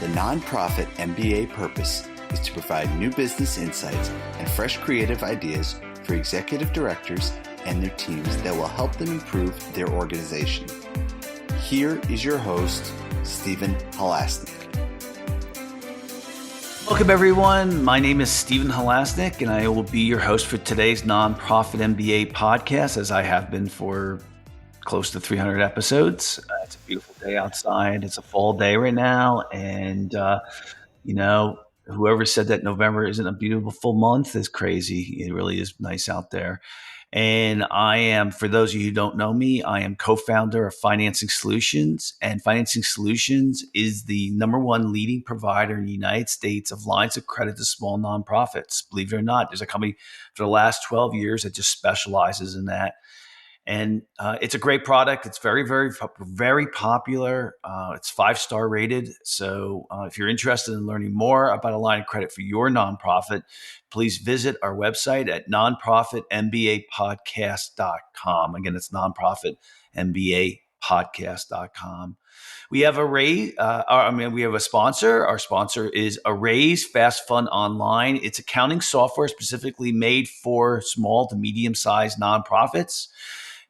The nonprofit MBA purpose is to provide new business insights and fresh creative ideas for executive directors and their teams that will help them improve their organization. Here is your host, Stephen Halasnik. Welcome, everyone. My name is Stephen Halasnik, and I will be your host for today's Nonprofit MBA podcast, as I have been for close to 300 episodes. It's a beautiful day outside. It's a fall day right now. And, whoever said that November isn't a beautiful month is crazy. It really is nice out there. And I am, for those of you who don't know me, I am co-founder of Financing Solutions. And Financing Solutions is the number one leading provider in the United States of lines of credit to small nonprofits. Believe it or not, there's a company for the last 12 years that just specializes in that. And it's a great product. It's very, very, very popular. It's 5-star rated. So if you're interested in learning more about a line of credit for your nonprofit, please visit our website at nonprofitmbapodcast.com. Again, it's nonprofitmbapodcast.com. We have we have a sponsor. Our sponsor is Arrays Fast Fund Online. It's accounting software specifically made for small to medium-sized nonprofits.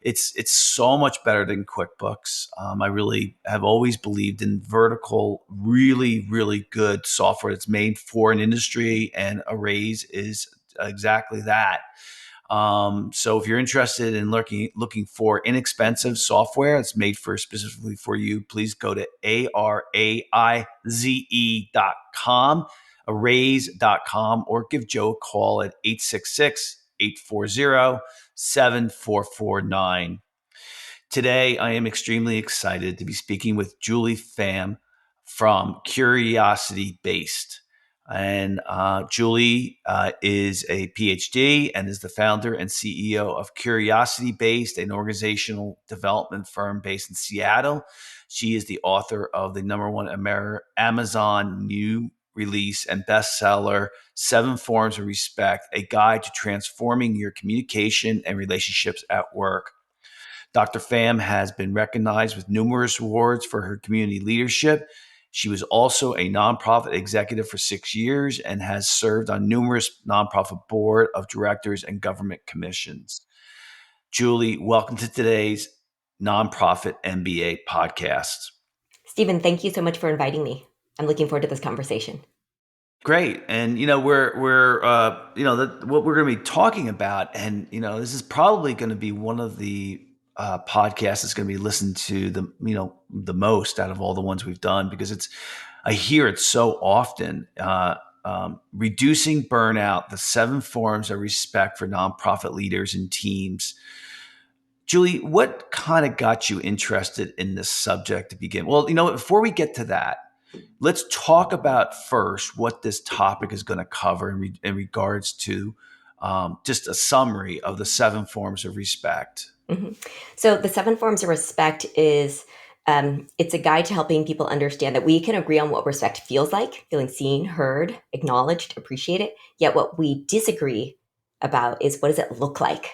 It's so much better than QuickBooks. I really have always believed in vertical, really, really good software that's made for an industry, and Arrays is exactly that. So if you're interested in looking for inexpensive software that's made specifically for you, please go to araize.com, arrays.com, or give Joe a call at 866-840-7449. Today, I am extremely excited to be speaking with Julie Pham from Curiosity Based. And Julie is a PhD and is the founder and CEO of Curiosity Based, an organizational development firm based in Seattle. She is the author of the number one Amazon new release and bestseller, 7 Forms of Respect, a guide to transforming your communication and relationships at work. Dr. Pham has been recognized with numerous awards for her community leadership. She was also a nonprofit executive for 6 years and has served on numerous nonprofit board of directors and government commissions. Julie, welcome to today's Nonprofit MBA podcast. Stephen, thank you so much for inviting me. I'm looking forward to this conversation. Great. And, what we're going to be talking about, and, this is probably going to be one of the podcasts that's going to be listened to the most out of all the ones we've done, because I hear it so often, reducing burnout, the 7 forms of respect for nonprofit leaders and teams. Julie, what kind of got you interested in this subject to begin? Well, before we get to that, let's talk about first what this topic is going to cover in regards to just a summary of the 7 forms of respect. Mm-hmm. So the 7 forms of respect is it's a guide to helping people understand that we can agree on what respect feels like, feeling seen, heard, acknowledged, appreciated. Yet what we disagree about is, what does it look like?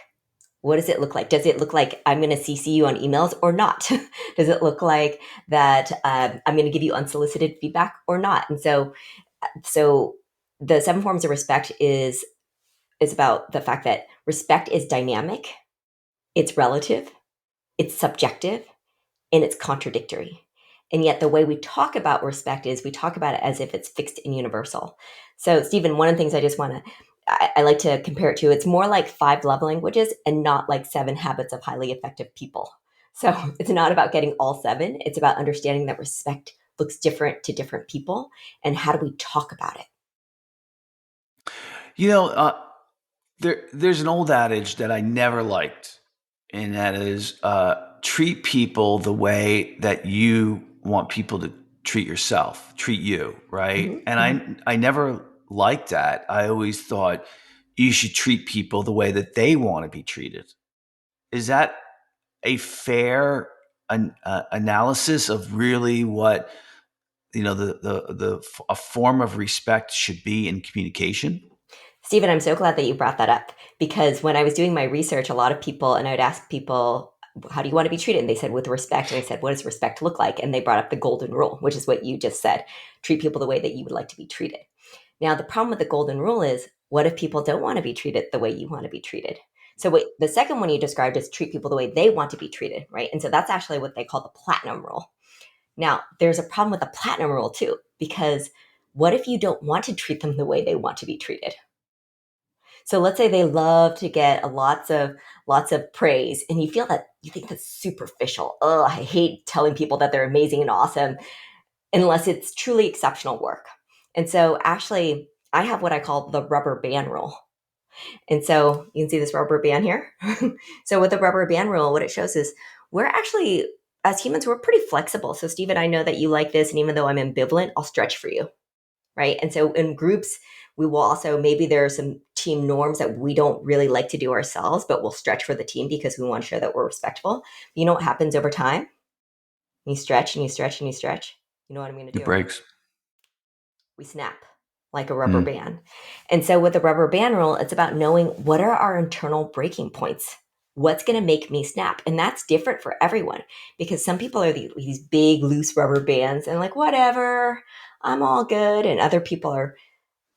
What does it look like? Does it look like I'm going to CC you on emails or not? Does it look like that I'm going to give you unsolicited feedback or not? And so the 7 forms of respect is about the fact that respect is dynamic, it's relative, it's subjective, and it's contradictory. And yet the way we talk about respect is we talk about it as if it's fixed and universal. So Stephen, one of the things I like to compare it to, it's more like 5 love languages and not like 7 habits of highly effective people. So it's not about getting all 7. It's about understanding that respect looks different to different people, and how do we talk about it? There's an old adage that I never liked, and that is treat people the way that you want people to treat you, right? Mm-hmm. And I never liked that. I always thought you should treat people the way that they want to be treated. Is that a fair analysis of really what a form of respect should be in communication? Stephen, I'm so glad that you brought that up, because when I was doing my research, a lot of people, and I would ask people, how do you want to be treated? And they said, with respect. And I said, what does respect look like? And they brought up the golden rule, which is what you just said: treat people the way that you would like to be treated. Now, the problem with the golden rule is, what if people don't want to be treated the way you want to be treated? So what the second one you described is treat people the way they want to be treated, right? And so that's actually what they call the platinum rule. Now, there's a problem with the platinum rule too, because what if you don't want to treat them the way they want to be treated? So let's say they love to get lots of praise, and you feel that you think that's superficial. Oh, I hate telling people that they're amazing and awesome unless it's truly exceptional work. And so actually, I have what I call the rubber band rule. And so you can see this rubber band here. So with the rubber band rule, what it shows is we're actually, as humans, we're pretty flexible. So Stephen, I know that you like this, and even though I'm ambivalent, I'll stretch for you, right? And so in groups, we will also, maybe there are some team norms that we don't really like to do ourselves, but we'll stretch for the team because we want to show that we're respectful. You know what happens over time? You stretch and you stretch and you stretch. You know what I'm going to It do? breaks. We snap like a rubber Mm. band. And so with the rubber band rule, it's about knowing what are our internal breaking points. What's going to make me snap? And that's different for everyone, because some people are these big, loose rubber bands and like, whatever, I'm all good. And other people are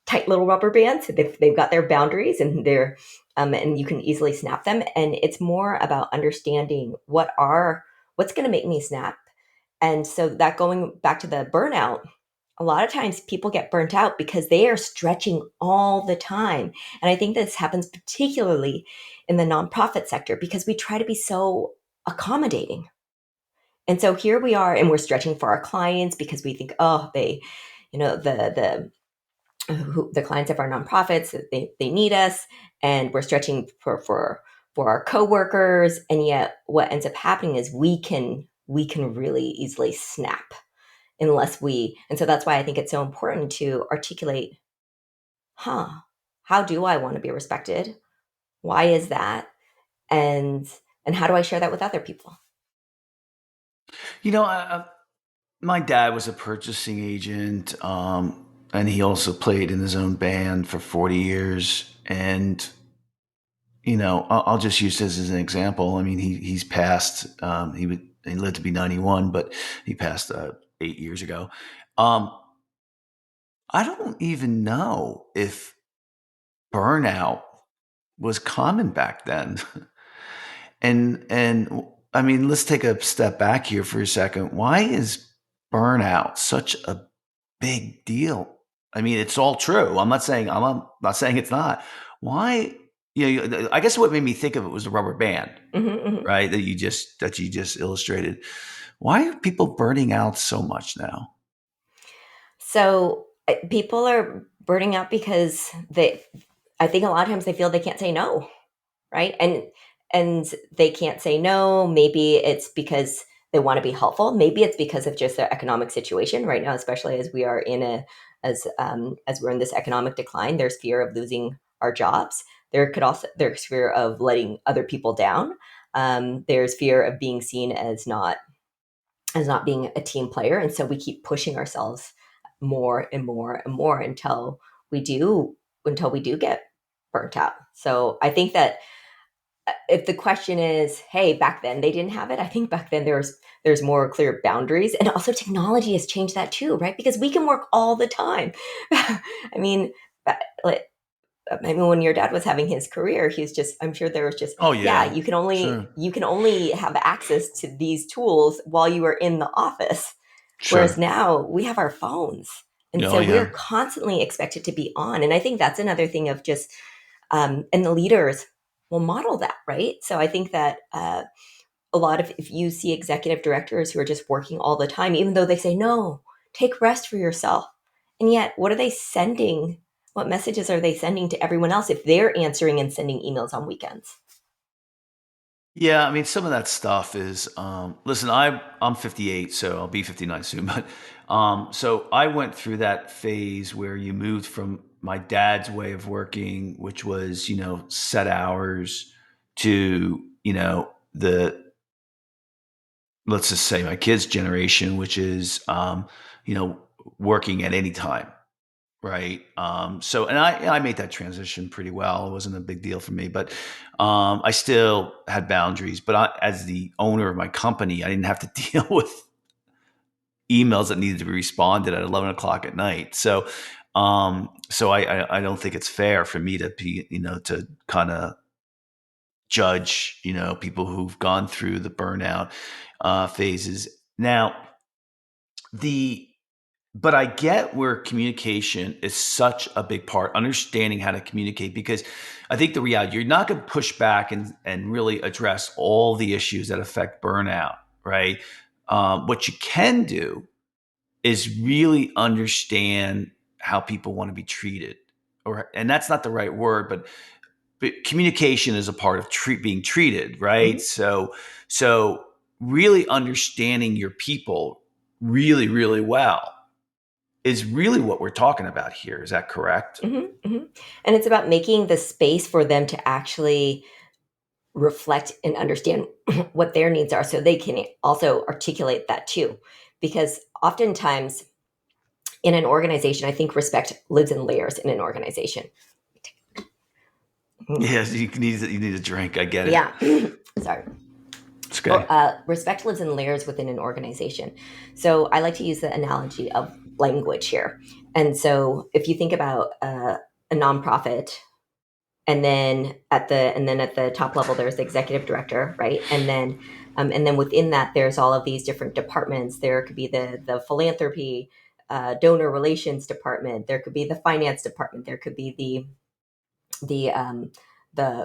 tight little rubber bands. They've got their boundaries, and you can easily snap them. And it's more about understanding what's going to make me snap. And so that, going back to the burnout, a lot of times people get burnt out because they are stretching all the time. And I think this happens particularly in the nonprofit sector because we try to be so accommodating. And so here we are, and we're stretching for our clients because we think, oh, they, the clients of our nonprofits, they need us, and we're stretching for our coworkers. And yet what ends up happening is we can really easily snap unless we, and so that's why I think it's so important to articulate, huh, how do I want to be respected? Why is that? And how do I share that with other people? You know, my dad was a purchasing agent, and he also played in his own band for 40 years. And I'll just use this as an example. I mean, he's passed. He lived to be 91, but he passed 8 years ago. Um, I don't even know if burnout was common back then. And I mean, let's take a step back here for a second. Why is burnout such a big deal? I mean, it's all true. I'm not saying it's not. Why? I guess what made me think of it was the rubber band, Hmm, hmm. right? That you just illustrated. Why are people burning out so much now? So people are burning out because I think a lot of times they feel they can't say no, right? And they can't say no. Maybe it's because they want to be helpful. Maybe it's because of just their economic situation right now, especially as we are in as we're in this economic decline. There's fear of losing our jobs. There's fear of letting other people down. There's fear of being seen as not being a team player, and so we keep pushing ourselves more and more and more we do until we do get burnt out. So I think that if the question is, hey, back then they didn't have it, I think back then there's more clear boundaries, and also technology has changed that too, right? Because we can work all the time. I mean, like, I mean, when your dad was having his career, he's just, I'm sure there was just, Oh yeah, yeah, sure, you can only have access to these tools while you are in the office. Whereas sure. now we have our phones. And Oh so we're yeah. constantly expected to be on. And I think that's another thing of just, and the leaders will model that, right? So I think that a lot of, if you see executive directors who are just working all the time, even though they say, no, take rest for yourself. And yet, what are they sending? What messages are they sending to everyone else if they're answering and sending emails on weekends? Yeah, I mean, some of that stuff is. Listen, I'm 58, so I'll be 59 soon. But so I went through that phase where you moved from my dad's way of working, which was set hours, to the let's just say my kids' generation, which is you know working at any time, right? So, and I made that transition pretty well. It wasn't a big deal for me, but I still had boundaries. But as the owner of my company, I didn't have to deal with emails that needed to be responded at 11 o'clock at night. So I don't think it's fair for me to be, to kind of judge, people who've gone through the burnout phases. Now, the but I get where communication is such a big part, understanding how to communicate, because I think the reality, you're not going to push back and really address all the issues that affect burnout, right? What you can do is really understand how people want to be treated, and that's not the right word, but communication is a part of being treated, right? Hmm. So really understanding your people really, really well is really what we're talking about here. Is that correct? Hmm. Hmm. And it's about making the space for them to actually reflect and understand what their needs are so they can also articulate that too. Because oftentimes in an organization, I think respect lives in layers in an organization. Mhm. Yes, you need a drink. I get it. Yeah. Sorry. It's okay. Respect lives in layers within an organization. So I like to use the analogy of language here. And so if you think about a nonprofit, and then at the top level there's the executive director, right? And then within that there's all of these different departments. There could be the philanthropy, donor relations department. There could be the finance department. There could be the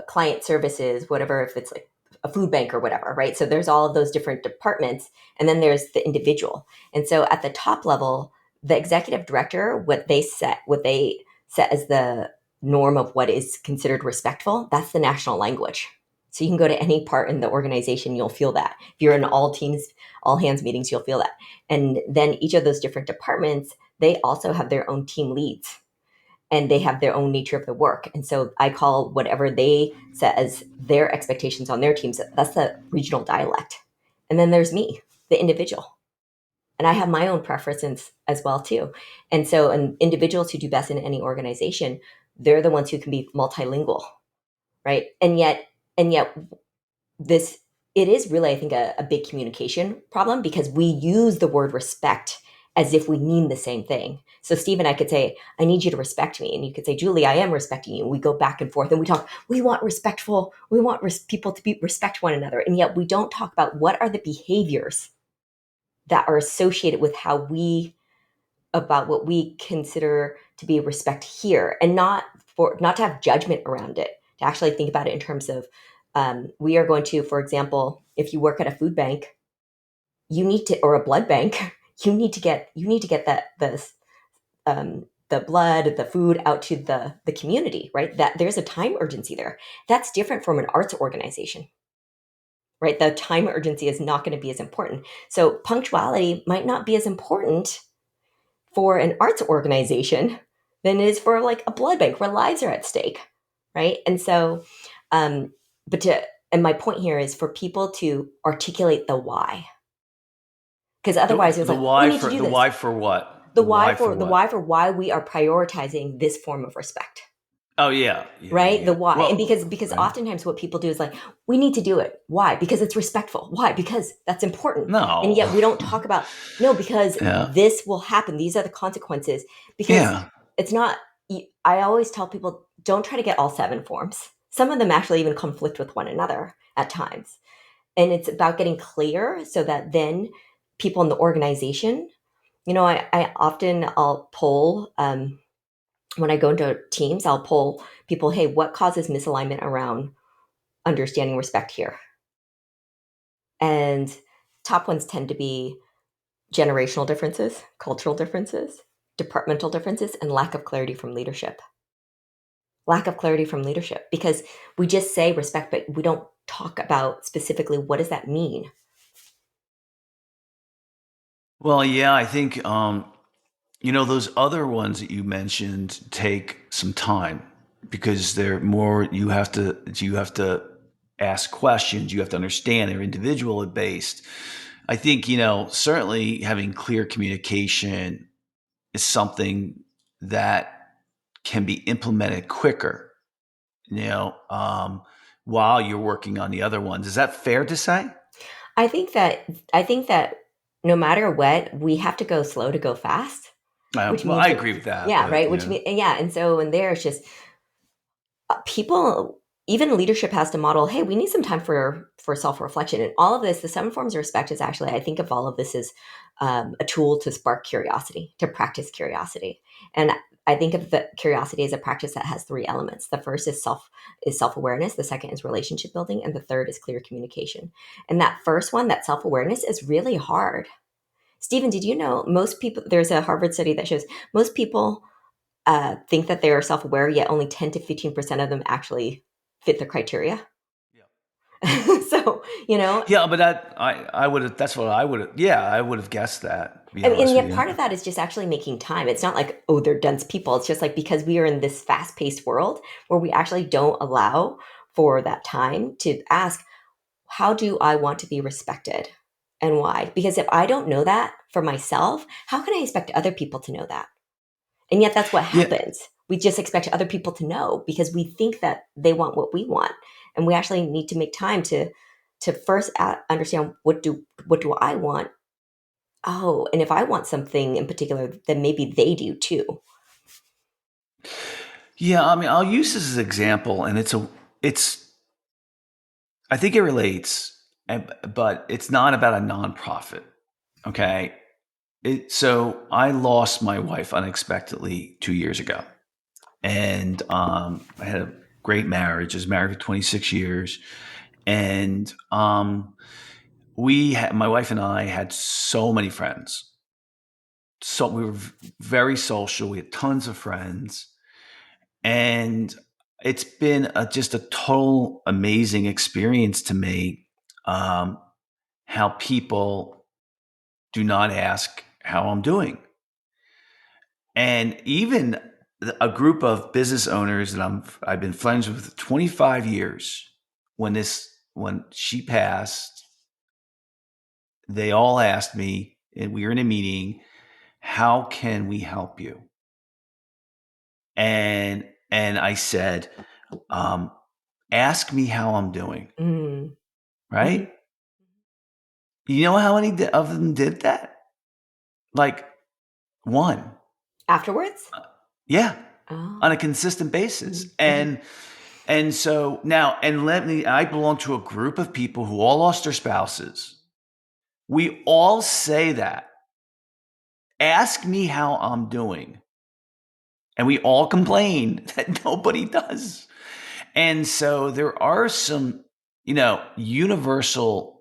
client services, whatever, if it's like a food bank or whatever, right? So there's all of those different departments, and then there's the individual. And so at the top level, the executive director, what they set as the norm of what is considered respectful, that's the national language. So you can go to any part in the organization, you'll feel that. If you're in all teams, all hands meetings, you'll feel that. And then each of those different departments, they also have their own team leads, and they have their own nature of the work. And so I call whatever they set as their expectations on their teams, that's the regional dialect. And then there's me, the individual. And I have my own preferences as well too. And so individuals who do best in any organization, they're the ones who can be multilingual, right? And yet this it is really, I think, a big communication problem, because we use the word respect as if we mean the same thing. So Steve and I could say, I need you to respect me, and you could say, Julie, I am respecting you. We go back and forth and we talk. We want people to respect one another, and yet we don't talk about what are the behaviors that are associated with how we about what we consider to be respect here, and not to have judgment around it, to actually think about it in terms of, we are going to, for example, if you work at a food bank, you need to, or a blood bank, you need to get the blood, the food out to the community, right? That there's a time urgency there. That's different from an arts organization, right? The time urgency is not going to be as important. So punctuality might not be as important for an arts organization than it is for like a blood bank where lives are at stake, right? And so, um, but to and my point here is for people to articulate the why, because The otherwise it's the like we why need to for do the this. why for what? The The why why for for the what? why for why we are prioritizing this form of respect, Oh yeah, yeah, yeah, right? The yeah. why. And Well, because right. oftentimes what people do is like, we need to do it. Why? Because it's respectful. Why? Because that's important. And No. yet we don't talk about, no, because Yeah, this will happen. These are the consequences. Because yeah. it's not, I always tell people, don't try to get all seven forms. Some of them actually even conflict with one another at times. And it's about getting clear so that then people in the organization, I often, I'll poll, when I go into teams, I'll poll people, hey, what causes misalignment around understanding respect here? And top ones tend to be generational differences, cultural differences, departmental differences, and lack of clarity from leadership. Lack of clarity from leadership, because we just say respect, but we don't talk about specifically what does that mean. Well, yeah, I think those other ones that you mentioned take some time because they're more you have to ask questions, you have to understand they're individual based. I think, certainly having clear communication is something. that can be implemented quicker, you know, while you're working on the other ones. Is that fair to say? I think that I think that no matter what, we have to go slow to go fast, which Well, means I that agree with that, yeah, but right. Which mean yeah, and so in there, it's just people even leadership has to model, hey, we need some time for self-reflection, and all of this, the seven forms of respect is actually, I think of all of this as a tool to spark curiosity, to practice curiosity. And I think of the curiosity as a practice that has three elements. The first is self-awareness, the second is relationship building, and the third is clear communication. And that first one, that self-awareness, is really hard. Stephen, did you know most people, there's a Harvard study that shows most people think that they are self-aware, yet only 10 to 15% of them actually fit the criteria. yeah. So, you know, Yeah, but I would have. That's what I would have. Yeah, I would have guessed that. To be and honest with yet you. part of that is just actually making time. It's not like, oh, they're dense people. It's just like because we are in this fast-paced world where we actually don't allow for that time to ask, how do I want to be respected and why? Because if I don't know that for myself, how can I expect other people to know that? And yet that's what Yeah, happens. We just expect other people to know because we think that they want what we want. And we actually need to make time to first understand what do I want? Oh, and if I want something in particular, then maybe they do too. yeah. I mean, I'll use this as an example, and it's. I think it relates, but it's not about a nonprofit. Okay. So I lost my wife unexpectedly 2 years ago, and I had a great marriage. I was married for 26 years, and my wife and I had so many friends. So we were very social. We had tons of friends, and it's been just a total amazing experience to me. Um, how people do not ask how I'm doing. And even a group of business owners that I've been friends with for 25 years, when she passed, they all asked me, and we were in a meeting, how can we help you? And I said, um, ask me how I'm doing, Mm. right? Mhm. You know how many of them did that? Like one. Afterwards? Yeah, Oh. on a consistent basis. Mhm, mhm. And so now, and let me, I belong to a group of people who all lost their spouses. We all say that. Ask me how I'm doing. And we all complain that nobody does. And so there are some, universal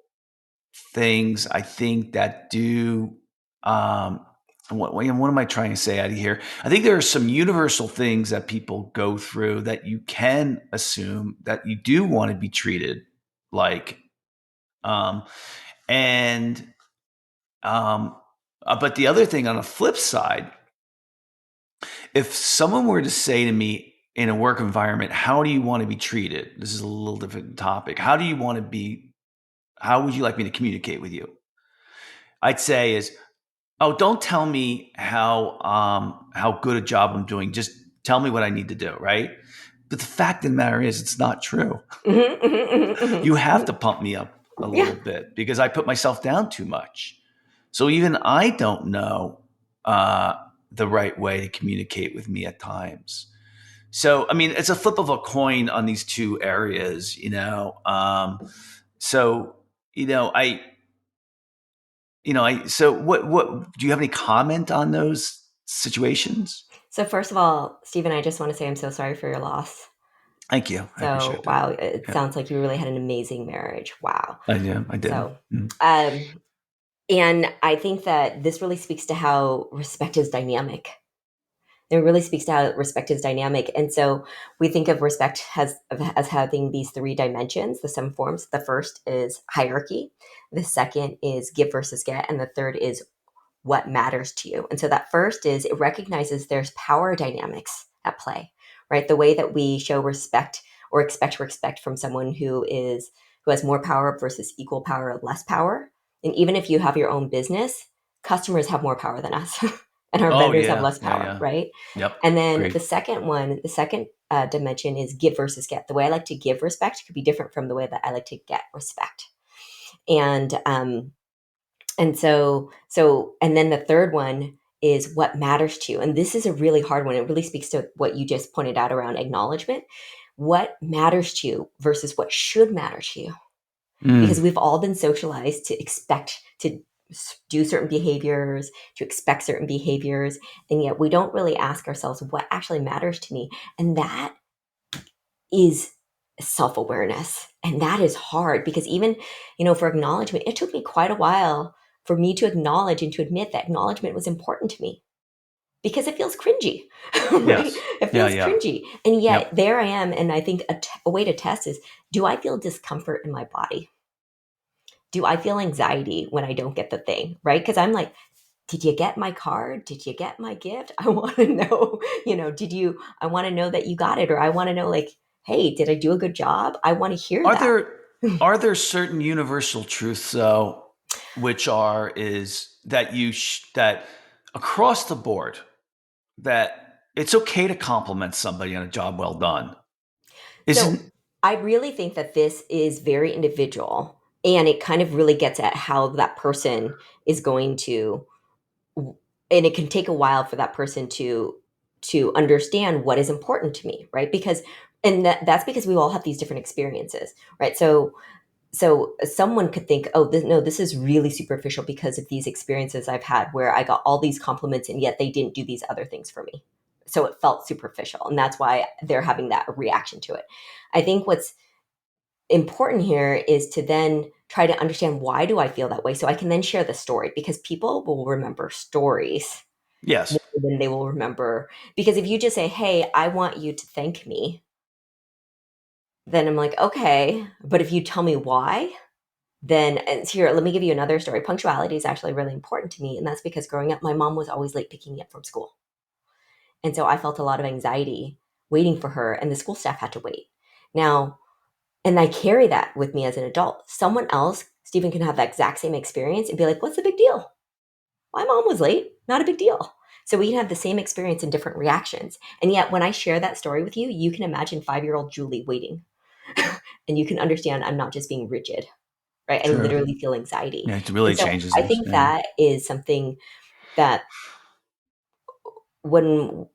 things I think that do. Um, what am I trying to say out of here? I think there are some universal things that people go through that you can assume that you do want to be treated like. Um, and but the other thing on the flip side, if someone were to say to me in a work environment, "How do you want to be treated?" This is a little different topic. How do you want to be? How would you like me to communicate with you? I'd say is, oh, don't tell me how good a job I'm doing. Just tell me what I need to do, right? But the fact of the matter is, it's not true. Mhm, mhm, mhm, You mhm, have mhm. to pump me up a Yeah. little bit because I put myself down too much. So even I don't know uh, the right way to communicate with me at times. So I mean, it's a flip of a coin on these two areas, so you know, I I so what do you have any comment on those situations? So first of all, Stephen, I just want to say I'm so sorry for your loss. Thank you. I So appreciate that. wow, it Yeah, sounds like you really had an amazing marriage. Wow. I did. So Mm. um and I think that this really speaks to how respect is dynamic. It really speaks to how respect is dynamic. And so we think of respect as having these three dimensions, the seven forms. The first is hierarchy. The second is give versus get. And the third is what matters to you. And so that first is it recognizes there's power dynamics at play, right? The way that we show respect or expect respect from someone who has more power versus equal power or less power. And even if you have your own business, customers have more power than us. and our Oh vendors have yeah, less yeah, power, yeah. right? Yep. And then Great. the second dimension is give versus get. The way I like to give respect could be different from the way that I like to get respect. And and then the third one is what matters to you. And this is a really hard one. It really speaks to what you just pointed out around acknowledgement. What matters to you versus what should matter to you, because Mm. we've all been socialized to expect to do certain behaviors, to expect certain behaviors, and yet we don't really ask ourselves what actually matters to me. And that is self-awareness. And that is hard because even, for acknowledgement, it took me quite a while for me to acknowledge and to admit that acknowledgement was important to me because it feels cringy, right? Yes. It Yeah, feels yeah. cringy. And yet Yep. there I am. And I think a way to test is, do I feel discomfort in my body? Do I feel anxiety when I don't get the thing, right? Because I'm like, did you get my card? Did you get my gift? I want to know, I want to know that you got it. Or I want to know, like, hey, did I do a good job? I want to hear Are that. there certain universal truths though, which are is that that across the board that it's okay to compliment somebody on a job well done? So Isn't I really think that this is very individual and it kind of really gets at how that person is going to, and it can take a while for that person to understand what is important to me, right? Because and that's because we all have these different experiences, right? So someone could think, oh, no, this is really superficial because of these experiences I've had where I got all these compliments and yet they didn't do these other things for me. So it felt superficial. And that's why they're having that reaction to it. I think what's important here is to then try to understand, why do I feel that way? So I can then share the story, because people will remember stories more yes. than they will remember. Because if you just say, hey, I want you to thank me, then I'm like, okay. But if you tell me why, then and here, let me give you another story. Punctuality is actually really important to me. And that's because growing up, my mom was always late picking me up from school. And so I felt a lot of anxiety waiting for her, and the school staff had to wait. Now, and I carry that with me as an adult. Someone else, Stephen, can have that exact same experience and be like, what's the big deal? My mom was late, not a big deal. So we can have the same experience in different reactions. And yet, when I share that story with you, you can imagine 5-year-old Julie waiting. And you can understand I'm not just being rigid, right? I Sure. literally feel anxiety. Yeah, it And really so changes I things. think Yeah. that is something that when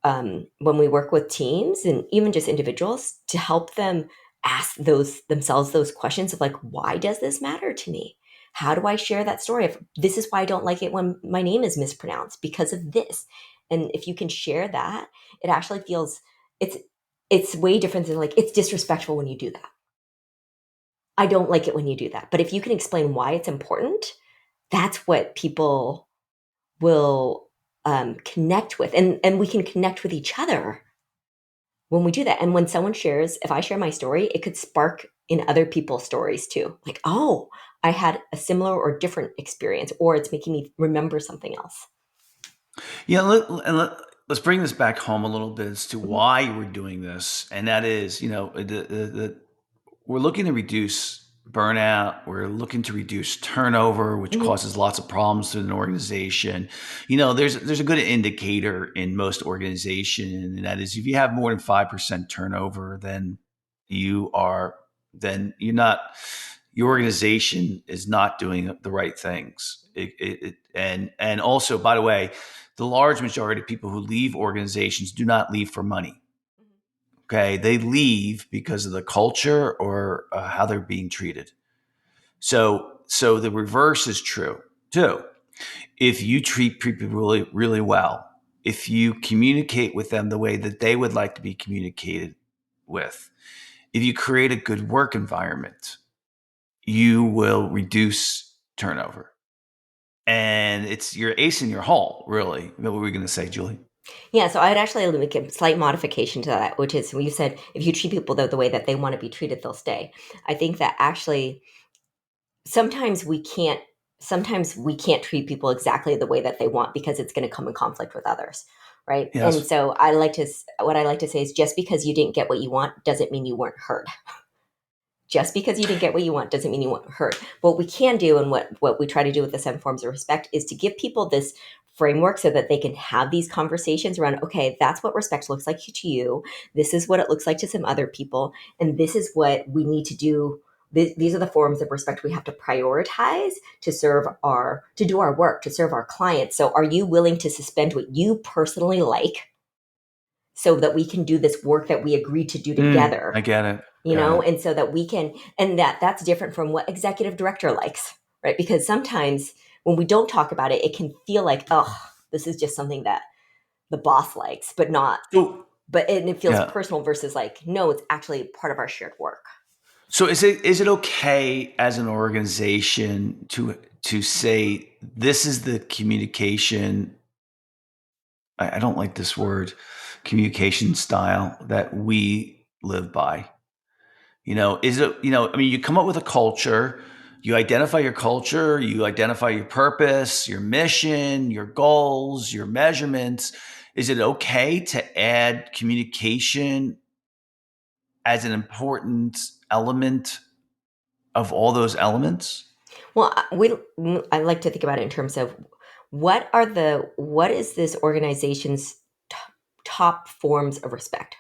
we work with teams and even just individuals, to help them ask themselves those questions of, like, why does this matter to me? How do I share that story? If this is why I don't like it when my name is mispronounced, because of this. And if you can share that, it actually feels, it's it's way different than, like, it's disrespectful when you do that. I don't like it when you do that. But if you can explain why it's important, that's what people will connect with, and we can connect with each other when we do that. And when someone shares, if I share my story, it could spark in other people's stories too. Like, oh, I had a similar or different experience, or it's making me remember something else. Yeah, let's bring this back home a little bit as to Mhm, why we're doing this, and that is, we're looking to reduce burnout. We're looking to reduce turnover, which mhm, causes lots of problems to an organization. There's a good indicator in most organizations, and that is if you have more than 5% turnover, you are then you're not your organization is not doing the right things. And also, by the way, the large majority of people who leave organizations do not leave for money. Okay, they leave because of the culture or how they're being treated. So the reverse is true too. If you treat people really, really well, if you communicate with them the way that they would like to be communicated with, if you create a good work environment, you will reduce turnover. And it's your ace in your hole, really. What were we going to say, Julie? yeah, so I'd actually make a slight modification to that, which is when you said, if you treat people the way that they want to be treated, they'll stay. I think that actually sometimes we can't sometimes we can't treat people exactly the way that they want, because it's going to come in conflict with others, right? And Yes. so what I like to say is, just because you didn't get what you want doesn't mean you weren't heard. Just because you didn't get what you want doesn't mean you weren't heard. What we can do, and what we try to do with the 7 forms of respect, is to give people this framework so that they can have these conversations around, okay, that's what respect looks like to you. This is what it looks like to some other people. And this is what we need to do. These are the forms of respect we have to prioritize to serve to do our work, to serve our clients. So are you willing to suspend what you personally like so that we can do this work that we agreed to do I together? get it. Got it. And so that we can, and that's different from what executive director likes, right? Because sometimes when we don't talk about it, it can feel like, oh, this is just something that the boss likes, but not, So and it feels yeah. personal versus like, no, it's actually part of our shared work. So is it okay as an organization to say this is the communication? I don't like this word, communication style that we live by. Is it, I mean, you come up with a culture, you identify your culture, you identify your purpose, your mission, your goals, your measurements. Is it okay to add communication as an important element of all those elements? Well, I like to think about it in terms of what is this organization's t- top forms of respect?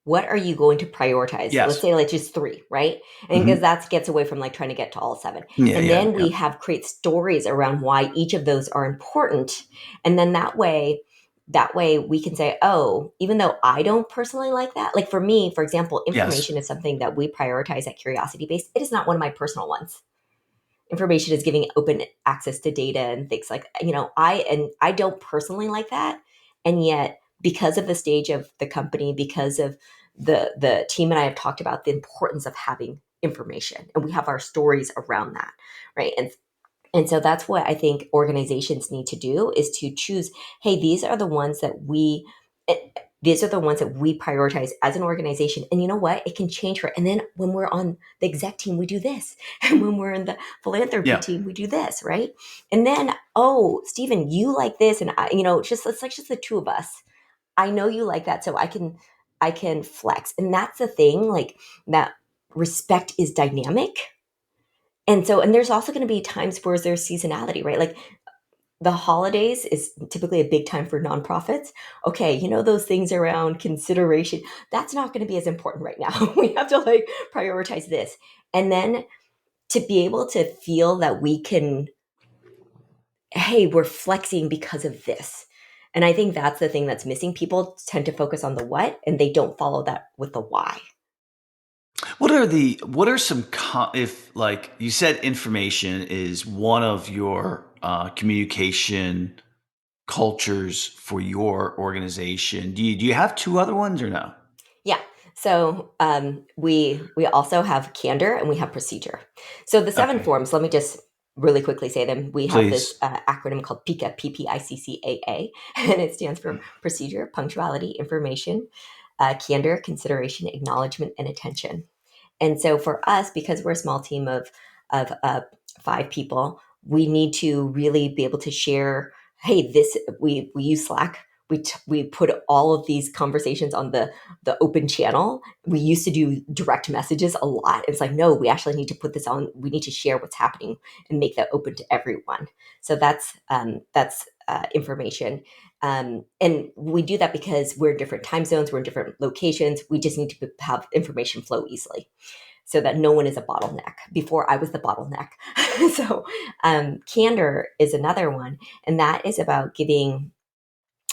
What are you going to prioritize? Let's Yes. say like just three, right? And because Hmm. that gets away from like trying to get to all seven. Yeah, And yeah, then yeah, we have create stories around why each of those are important. And then that way we can say, oh, even though I don't personally like that, like for me, for example, yes, information is something that we prioritize at Curiosity Base. It is not one of my personal ones. Information is giving open access to data and things like, I don't personally like that. And yet because of the stage of the company, because of the team and I have talked about the importance of having information, and we have our stories around that, right? And so that's what I think organizations need to do is to choose, hey, eh, these are the ones that we prioritize as an organization. And you know what? It can change for, and then when we're on the exec team, we do this. And when we're in the philanthropy yeah. team, we do this, right? And then, oh, Stephen, you like this. And it's like just the two of us. I know you like that. So I can flex. And that's the thing, like that respect is dynamic. And there's also going to be times where there's seasonality, right? Like the holidays is typically a big time for nonprofits. Okay, those things around consideration, that's not going to be as important right now. We have to like prioritize this. And then to be able to feel that we can, hey, we're flexing because of this. And I think that's the thing that's missing. People tend to focus on the what and they don't follow that with the why. What are some if like you said information is one of your communication cultures for your organization. Do you have two other ones or no? Yeah. So we also have candor and we have procedure. So the seven Okay, forms. Let me just really quickly say them. We have this please. acronym called PICA, PPICCAA, and it stands for procedure, punctuality, information, candor, consideration, acknowledgement, and attention. And so for us, because we're a small team of five people, we need to really be able to share. Hey, this we use Slack. We put all of these conversations on the open channel. We used to do direct messages a lot. It's like, no, we actually need to put this on. We need to share what's happening and make that open to everyone. So that's information. And we do that because we're in different time zones, we're in different locations. We just need to have information flow easily so that no one is a bottleneck. Before I was the bottleneck. So candor is another one, and that is about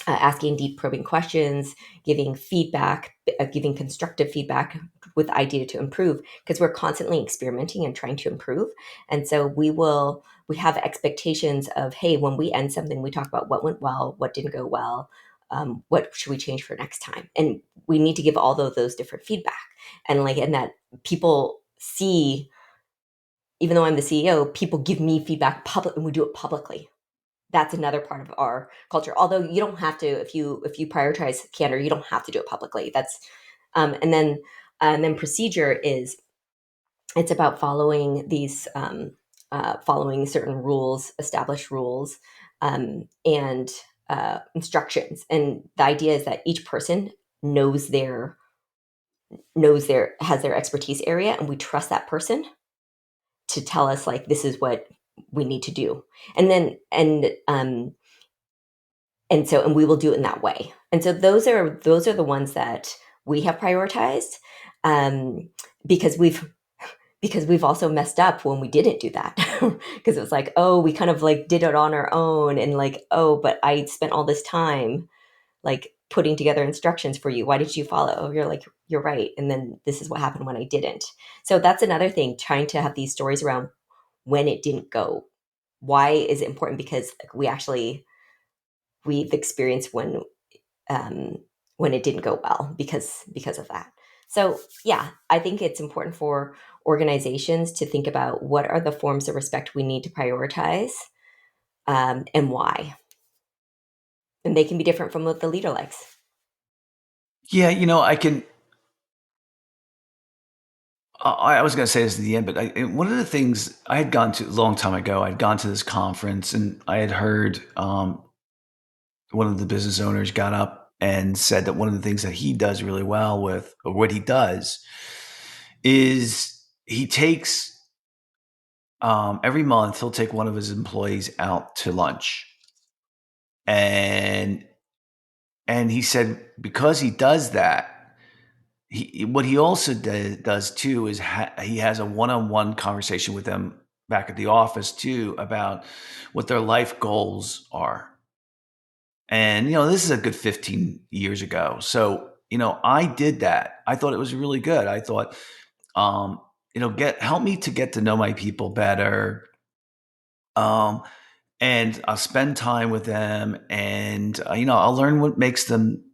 asking deep probing questions, giving feedback, giving constructive feedback with idea to improve, because we're constantly experimenting and trying to improve. And so we have expectations of, hey, when we end something, we talk about what went well, what didn't go well, what should we change for next time, and we need to give all of those different feedback, and that people see. Even though I'm the CEO, people give me feedback public, and we do it publicly. That's another part of our culture. Although you don't have to, if you prioritize candor, you don't have to do it publicly. That's and then procedure is, it's about following certain rules, established rules, and instructions. And the idea is that each person knows their has their expertise area, and we trust that person to tell us like this is what we need to do. And then and And we will do it in that way. And so those are the ones that we have prioritized, um, because we've also messed up when we didn't do that. Because it was like, oh, we kind of like did it on our own, and like, oh, but I spent all this time like putting together instructions for you. Why did you follow? Oh, you're like, you're right. And then this is what happened when I didn't. So that's another thing, trying to have these stories around when it didn't go. Why is it important? Because like, we've experienced um, when it didn't go well because of that. So yeah, I think it's important for organizations to think about what are the forms of respect we need to prioritize, and why. And they can be different from what the leader likes. Yeah, I can. I was going to say this at the end, but one of the things I had gone to a long time ago, I'd gone to this conference and I had heard one of the business owners got up and said that one of the things that he does really well with, or what he does, is he takes every month he'll take one of his employees out to lunch, and he said because he does that, what he also does too is he has a one-on-one conversation with them back at the office too about what their life goals are. And this is a good 15 years ago. So I did that. I thought it was really good. I thought, get help me to get to know my people better. Um, and I'll spend time with them, and I'll learn what makes them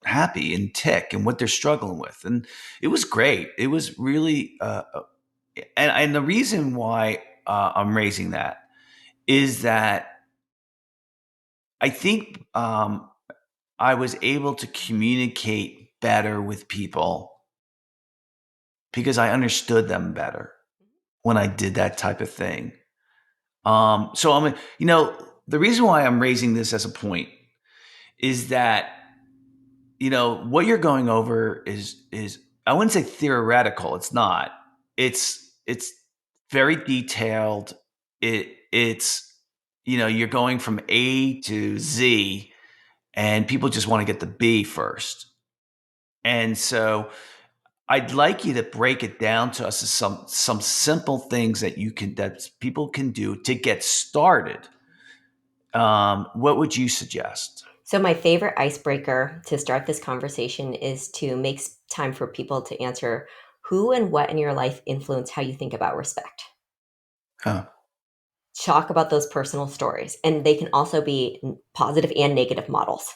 happy and tick and what they're struggling with. And it was great. It was really, and the reason why I'm raising that is that I think I was able to communicate better with people because I understood them better when I did that type of thing. So the reason why I'm raising this as a point is that what you're going over is I wouldn't say theoretical. It's not. It's very detailed. It's you're going from A to Z, and people just want to get the B first. And so I'd like you to break it down to us as some simple things that people can do to get started. What would you suggest? So my favorite icebreaker to start this conversation is to make time for people to answer who and what in your life influence how you think about respect. Huh. Talk about those personal stories, and they can also be positive and negative models,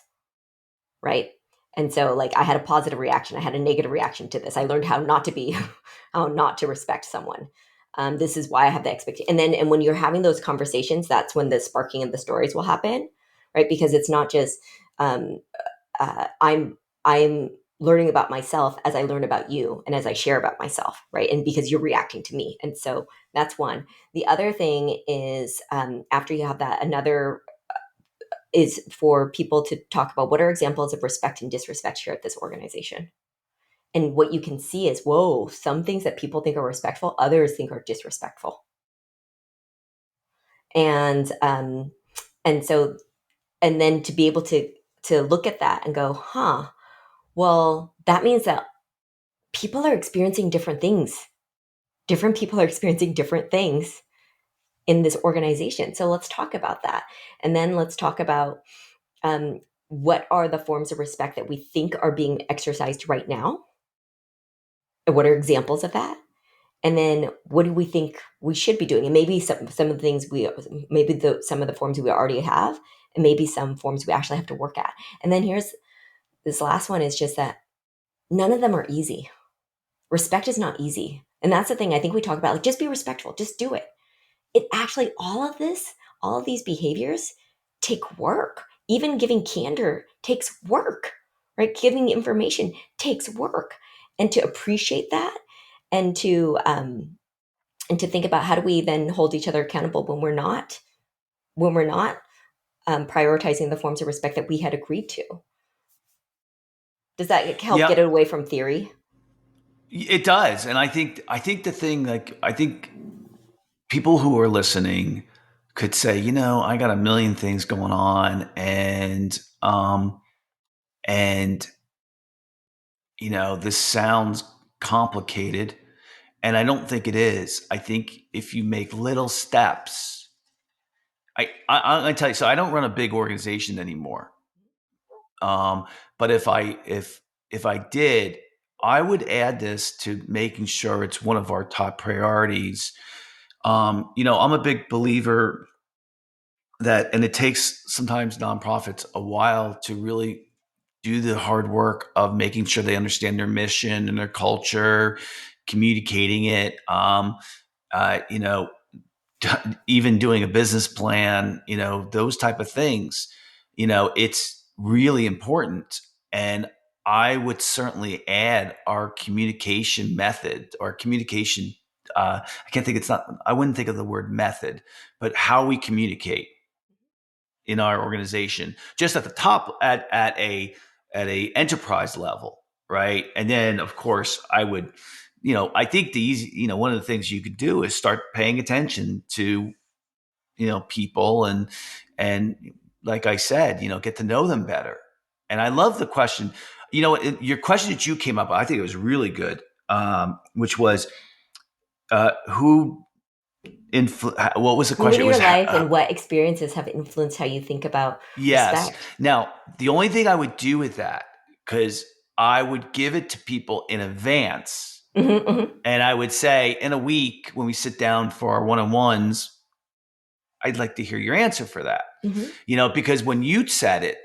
right? And so like I had a positive reaction, I had a negative reaction to this. I learned how not to be how not to respect someone. This is why I have the expectation. And when you're having those conversations, that's when the sparking of the stories will happen, right? Because it's not just um, I'm learning about myself as I learn about you and as I share about myself, right? And because you're reacting to me. And so that's one. The other thing is, after you have that, another is for people to talk about what are examples of respect and disrespect here at this organization. And what you can see is, whoa, some things that people think are respectful, others think are disrespectful. And and so and then to be able to look at that and go, huh, well, that means that people are experiencing different things. Different people are experiencing different things in this organization. So let's talk about that. And then let's talk about, um, what are the forms of respect that we think are being exercised right now? And what are examples of that? And then what do we think we should be doing? And maybe some of the things some of the forms we already have, and maybe some forms we actually have to work at. And then here's this last one is just that none of them are easy. Respect is not easy. And that's the thing I think we talk about, like just be respectful, just do it. It actually, all of these behaviors take work. Even giving candor takes work, right? Giving information takes work. And to appreciate that, and to think about how do we then hold each other accountable when we're not prioritizing the forms of respect that we had agreed to. Does that help Yeah, get it away from theory? it does. And I think the thing, like, I think people who are listening could say, I got a million things going on, and this sounds complicated, and I don't think it is. I think if you make little steps, I tell you, so I don't run a big organization anymore. But if I did, I would add this to making sure it's one of our top priorities. I'm a big believer that, and it takes sometimes nonprofits a while to really do the hard work of making sure they understand their mission and their culture, communicating it. Uh, you know, Even doing a business plan, those type of things, it's really important. And I would certainly add our communication method, our communication. I can't think. It's not. I wouldn't think of the word method, but how we communicate in our organization, just at the top, at a enterprise level, right? And then, of course, I would, I think one of the things you could do is start paying attention to people, and like I said, get to know them better. And I love the question. Your question that you came up with, I think it was really good, which was who what was the Who in question? It your was life and what experiences have influenced how you think about yes. respect? Now, the only thing I would do with that, because I would give it to people in advance, Hmm. Hmm. and I would say, in a week when we sit down for our one-on-ones, I'd like to hear your answer for that. Hmm. Because when you said it,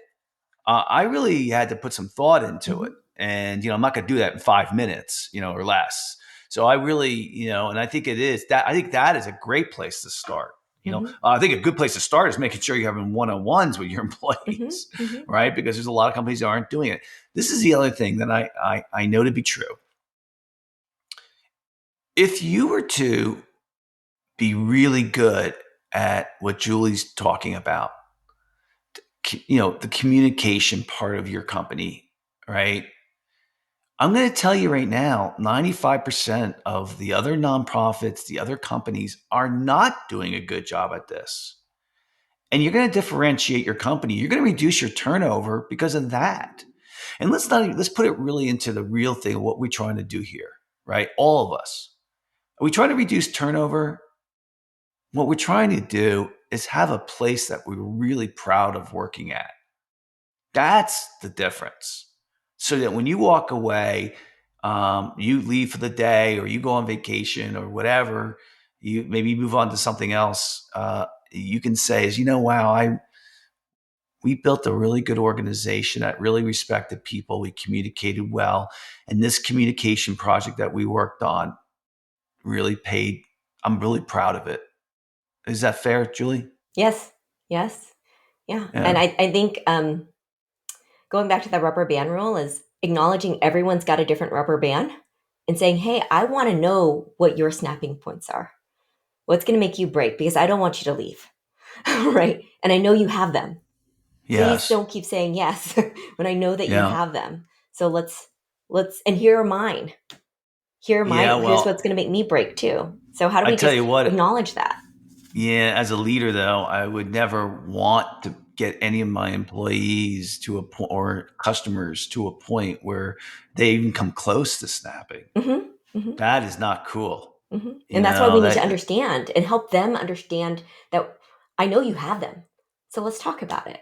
I really had to put some thought into it. Hmm. And, I'm not going to do that in 5 minutes, or less. So I really, and I think I think that is a great place to start. Hmm. I think a good place to start is making sure you're having one-on-ones with your Hmm. employees, Hmm. right? Because there's a lot of companies that aren't doing it. This is the other thing that I know to be true. If you were to be really good at what Julie's talking about, the communication part of your company, right? I'm going to tell you right now, 95% of the other nonprofits, the other companies are not doing a good job at this. And you're going to differentiate your company. You're going to reduce your turnover because of that. And let's put it really into the real thing of what we're trying to do here, right? All of us. Are we trying to reduce turnover? What we're trying to do is have a place that we're really proud of working at. That's the difference. So that when you walk away, you leave for the day, or you go on vacation, or whatever, you maybe move on to something else. You can say, wow, we built a really good organization that really respected people. We communicated well, and this communication project that we worked on really paid. I'm really proud of it. Is that fair, Julie? Yes. Yes. Yeah. And Yeah. I think going back to the rubber band rule is acknowledging everyone's got a different rubber band and saying, hey, I want to know what your snapping points are. What's going to make you break? Because I don't want you to leave. Right. And I know you have them. Please Yes. don't keep saying yes when I know that you Yeah. have them. So and here are mine. Yeah. Here's what's Well, going to make me break too. So how do I we tell just you what. acknowledge that? Yeah, as a leader, though, I would never want to get any of my employees to a point, or customers to a point where they even come close to snapping. Hmm. Hmm. That is not cool. Hmm. You And that's why we know need to that. understand and help them understand that I know you have them. So let's talk about it.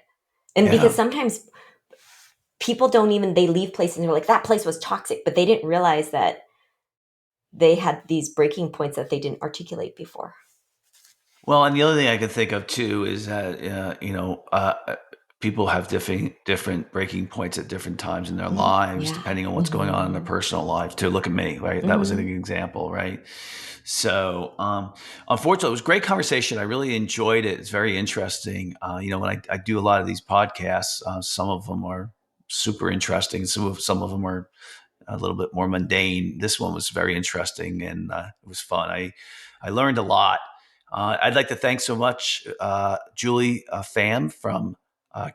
And because Yeah. sometimes people don't even, they leave places and they're like, that place was toxic, but they didn't realize that they had these breaking points that they didn't articulate before. Well, and the other thing I can think of too is that people have different breaking points at different times in their Hmm. lives, Yeah. depending on what's going on in their Hmm. personal life. To look at me, right? That was an Hmm. example, right? So, unfortunately, it was a great conversation. I really enjoyed it. It's very interesting. When I do a lot of these podcasts, some of them are super interesting. Some of them are a little bit more mundane. This one was very interesting, and it was fun. I learned a lot. I'd like to thank so much Julie Pham from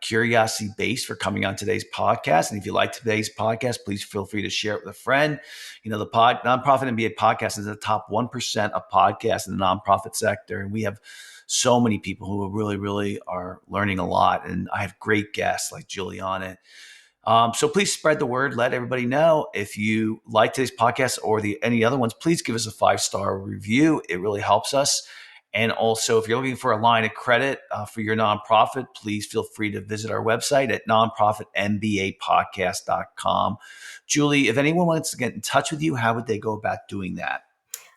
Curiosity Base for coming on today's podcast. And if you like today's podcast, please feel free to share it with a friend. The Nonprofit MBA podcast is the top 1% of podcasts in the nonprofit sector, and we have so many people who really, really are learning a lot. And I have great guests like Julie on it. So please spread the word. Let everybody know. If you like today's podcast or any other ones, please give us a 5-star review. It really helps us. And also, if you're looking for a line of credit for your nonprofit, please feel free to visit our website at nonprofitmbapodcast.com. Julie, if anyone wants to get in touch with you, how would they go about doing that?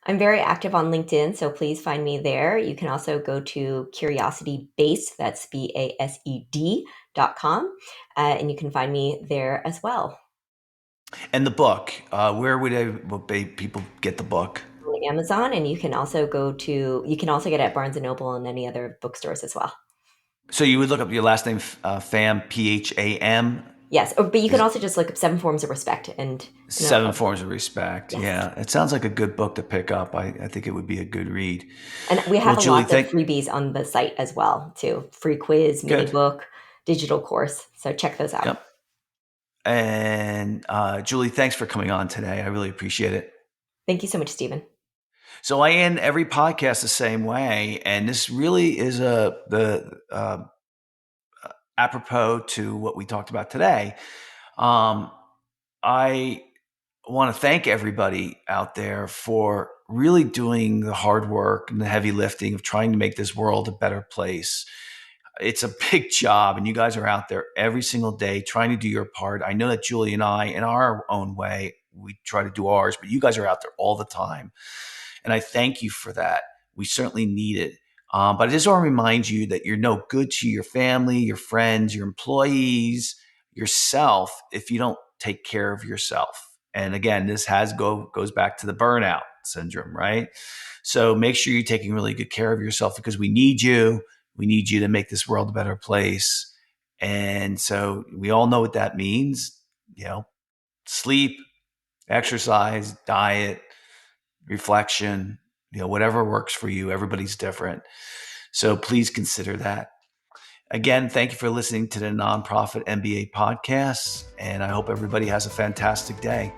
I'm very active on LinkedIn, so please find me there. You can also go to curiositybased, that's BASED.com, and you can find me there as well. And the book, where would people get the book? On Amazon, and you can also get it at Barnes and Noble and any other bookstores as well. So you would look up your last name, Pham, Pham. Yes, but you can Is also just look up Seven Forms of Respect, and Seven Forms of Respect. yes. Yeah, it sounds like a good book to pick up. I think it would be a good read. And we Well, have a Julie, lot of thank freebies on the site as well, too. Free quiz, mini good. book, digital course. So check those out. Yep. And Julie, thanks for coming on today. I really appreciate it. Thank you so much, Stephen. So I end every podcast the same way, and this really is the apropos to what we talked about today. Um, I want to thank everybody out there for really doing the hard work and the heavy lifting of trying to make this world a better place. It's a big job, and you guys are out there every single day trying to do your part. I know that Julie and I, in our own way, we try to do ours, but you guys are out there all the time. And I thank you for that. We certainly need it. But I just want to remind you that you're no good to your family, your friends, your employees, yourself if you don't take care of yourself. And again, this goes back to the burnout syndrome, right? So make sure you're taking really good care of yourself because we need you. We need you to make this world a better place. And so we all know what that means, you know, sleep, exercise, diet, reflection, whatever works for you. Everybody's different. So please consider that. Again, thank you for listening to the Nonprofit MBA podcast. And I hope everybody has a fantastic day.